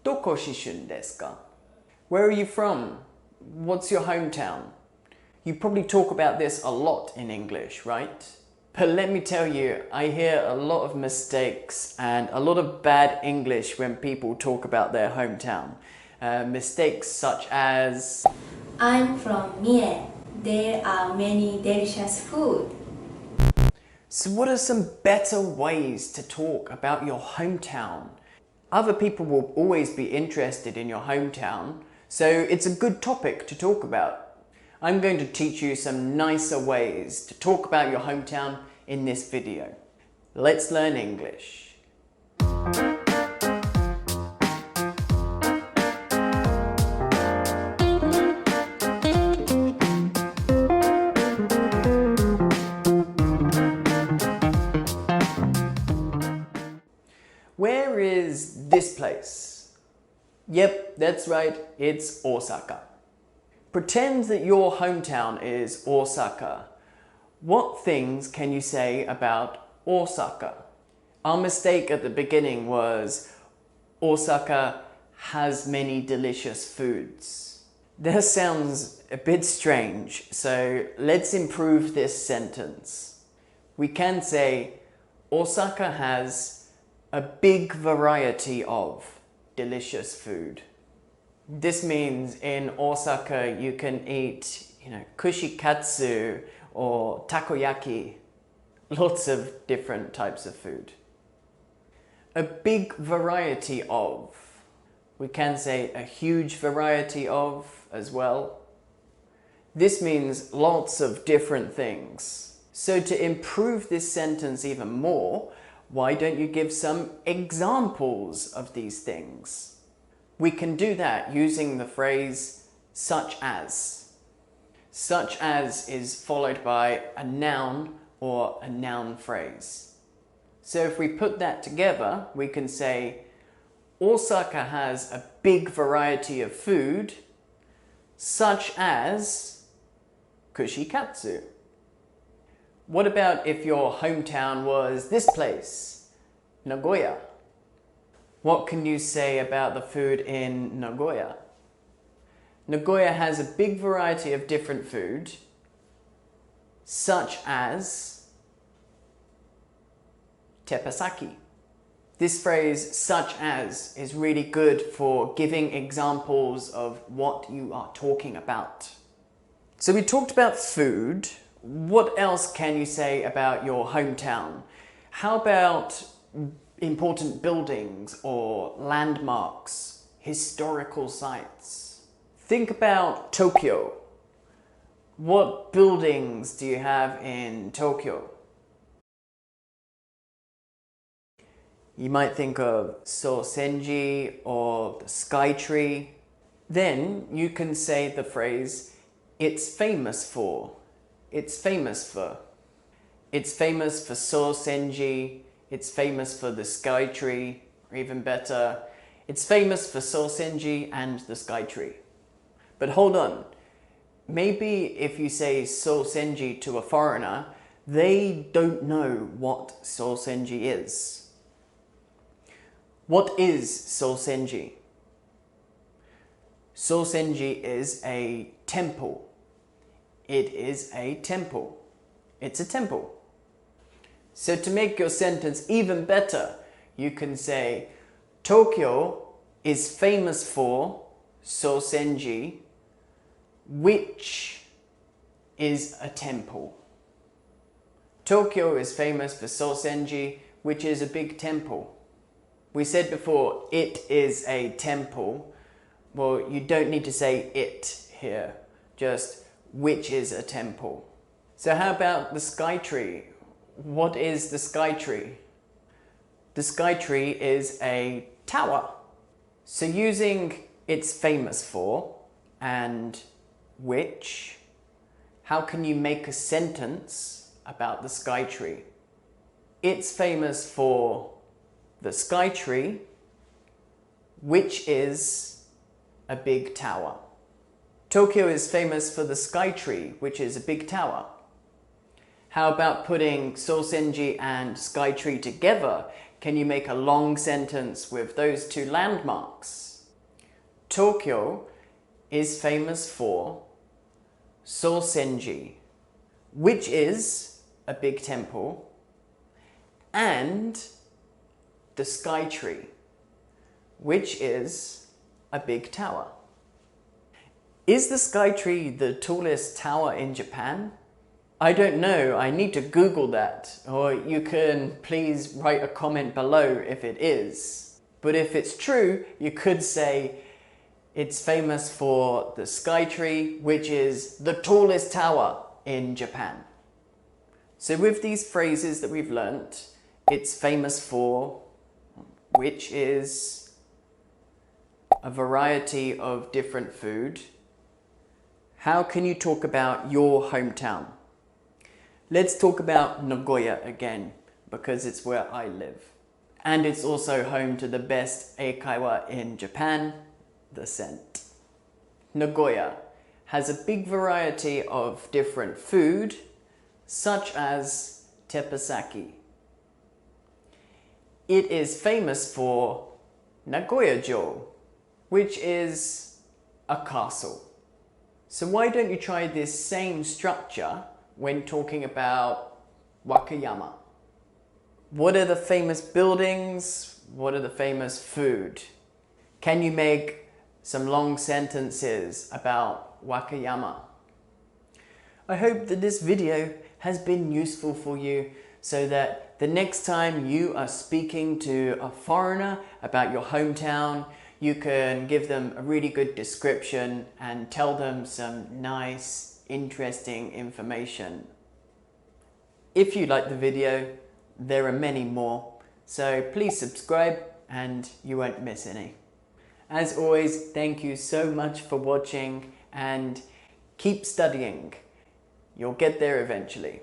どこ出身ですか? Where are you from? What's your hometown? You probably talk about this a lot in English, right? But let me tell you, I hear a lot of mistakes and a lot of bad English when people talk about their hometown. Mistakes such as I'm from Mie. There are many delicious food. So what are some better ways to talk about your hometown? Other people will always be interested in your hometown, so it's a good topic to talk about. I'm going to teach you some nicer ways to talk about your hometown in this video. Let's learn English. Where is this place? Yep, that's right, it's Osaka. Pretend that your hometown is Osaka. What things can you say about Osaka? Our mistake at the beginning was Osaka has many delicious foods. That sounds a bit strange, so let's improve this sentence. We can say Osaka has a big variety of delicious food. This means in Osaka you can eat, kushikatsu or takoyaki, lots of different types of food. A big variety of. We can say a huge variety of as well. This means lots of different things. So to improve this sentence even more, why don't you give some examples of these things? We can do that using the phrase such as. Such as is followed by a noun or a noun phrase. So if we put that together, we can say Osaka has a big variety of food, such as kushikatsu. What about if your hometown was this place, Nagoya? What can you say about the food in Nagoya? Nagoya has a big variety of different food, such as teppanyaki. This phrase, such as, is really good for giving examples of what you are talking about. So we talked about food. What else can you say about your hometown? How about important buildings or landmarks, historical sites? Think about Tokyo. What buildings do you have in Tokyo? You might think of Sosenji or the Skytree. Then you can say the phrase, it's famous for. It's famous for. It's famous for Sosenji. It's famous for the Skytree. Or even better, it's famous for Sosenji and the Skytree. But hold on. Maybe if you say Sosenji to a foreigner, they don't know what Sosenji is. What is Sosenji? Sosenji is a temple. It is a temple. It's a temple. So to make your sentence even better, you can say Tokyo is famous for Sosenji, which is a temple. Tokyo is famous for Sosenji, which is a big temple. We said before, it is a temple. Well, you don't need to say it here, just which is a temple. So how about the Skytree? What is the Skytree? The Skytree is a tower. So using it's famous for and which, how can you make a sentence about the Skytree? It's famous for the Skytree, which is a big tower. Tokyo is famous for the Skytree, which is a big tower. How about putting Sosenji and Skytree together? Can you make a long sentence with those two landmarks? Tokyo is famous for Sosenji, which is a big temple, and the Sky Tree, which is a big tower. Is the Sky Tree the tallest tower in Japan? I don't know, I need to Google that, or you can please write a comment below if it is. But if it's true, you could say it's famous for the Sky Tree, which is the tallest tower in Japan. So with these phrases that we've learnt, it's famous for, which is a variety of different food. How can you talk about your hometown? Let's talk about Nagoya again, because it's where I live. And it's also home to the best eikaiwa in Japan, the scent. Nagoya has a big variety of different food, such as teppanyaki. It is famous for Nagoya-jo, which is a castle. So why don't you try this same structure when talking about Wakayama? What are the famous buildings? What are the famous food? Can you make some long sentences about Wakayama? I hope that this video has been useful for you so that the next time you are speaking to a foreigner about your hometown, you can give them a really good description and tell them some nice, interesting information. If you like the video, there are many more, so please subscribe and you won't miss any. As always, thank you so much for watching and keep studying. You'll get there eventually.